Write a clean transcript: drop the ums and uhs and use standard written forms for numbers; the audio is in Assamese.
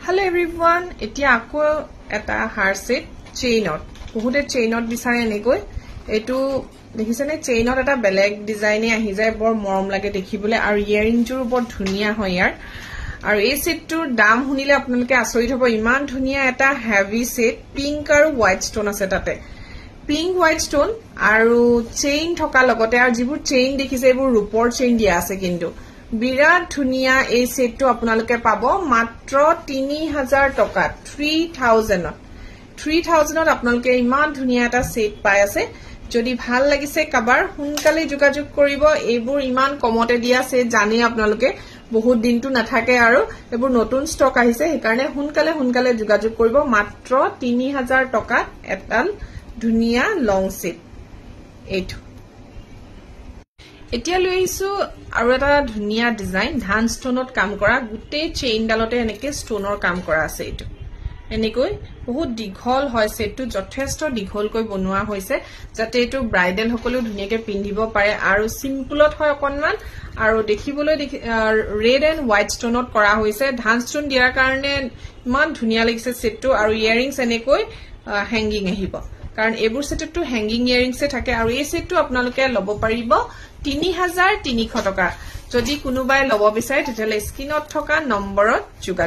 Hello everyone, এতিয়া আকৌ এটা হাৰ সেট চেইনত বহুতে চেইনত বিচাৰে এনেকৈ এটো দেখিছেনে চেইনত এটা বেলেগ ডিজাইনে আহি যায় বৰ মৰম লাগে দেখিবলৈ আৰু ইয়াৰিংজৰ বৰ ধুনিয়া হয় ইয়াৰ আৰু এই সেটটোৰ দাম শুনিলে আপোনালোকে আচৰিত হ'ব ইমান ধুনিয়া এটা হেভি সেট পিংক আৰু হোৱাইট ষ্টোন আছে তাতে পিংক হোৱাইট ষ্টোন আৰু চেইন থকা লগতে আৰু যিবোৰ চেইন দেখিছে এইবোৰ ৰূপৰ চেইন দিয়া আছে কিন্তু বিৰাট ধুনিয়া এই সেটটো আপোনালোকে পাব মাত্ৰ 3000 টকা 3000 আপোনালোকে ইমান ধুনিয়া এটা সেট পাই আছে যদি ভাল লাগিছে কাবাৰ হুনকালে যোগাযোগ কৰিব এইবোৰ ইমান কমতে দিয়া সেট জানি আপোনালোকে বহুত দিনটো নাথাকে আৰু এইবোৰ নতুন ষ্টক আহিছে সেইকাৰণে হুনকালে যোগাযোগ কৰিব মাত্ৰ 3000 টকা এটাল ধুনিয়া লং সেট এইটো এতিয়া লৈ আহিছো আৰু এটা ধুনিয়া ডিজাইন ধান ষ্টোনত কাম কৰা গুটে চেইন ডালতে এনেকে ষ্টোনৰ কাম কৰা আছে এইটো এনেকৈ বহুত দীঘল হয় সেটটো যথেষ্ট দীঘলকৈ বনোৱা হৈছে যাতে এটো ব্ৰাইডাল সকলো ধুনিয়াকে পিন্ধিব পাৰে আৰু সিম্পলত হয় অকনমান আৰু দেখিবলৈ ৰেড এন্ড হোৱাইট ষ্টোনত কৰা হৈছে ধান ষ্টোন দিয়াৰ কাৰণে ইমান ধুনিয়া লাগিছে সেটটো আৰু ইয়াৰিংছ এনেকৈ হ্যাঙ্গিং আহিব কাৰণ এইবোৰ সেটটো হ্যাঙ্গিং ইয়াৰিংছে থাকে আৰু এই সেটটো আপোনালোকে লব পাৰিব 3300 টকা যদি কোনোবাই লব বিচাৰে তেতিয়ালে স্ক্ৰিনত থকা নম্বৰত যোগাযোগ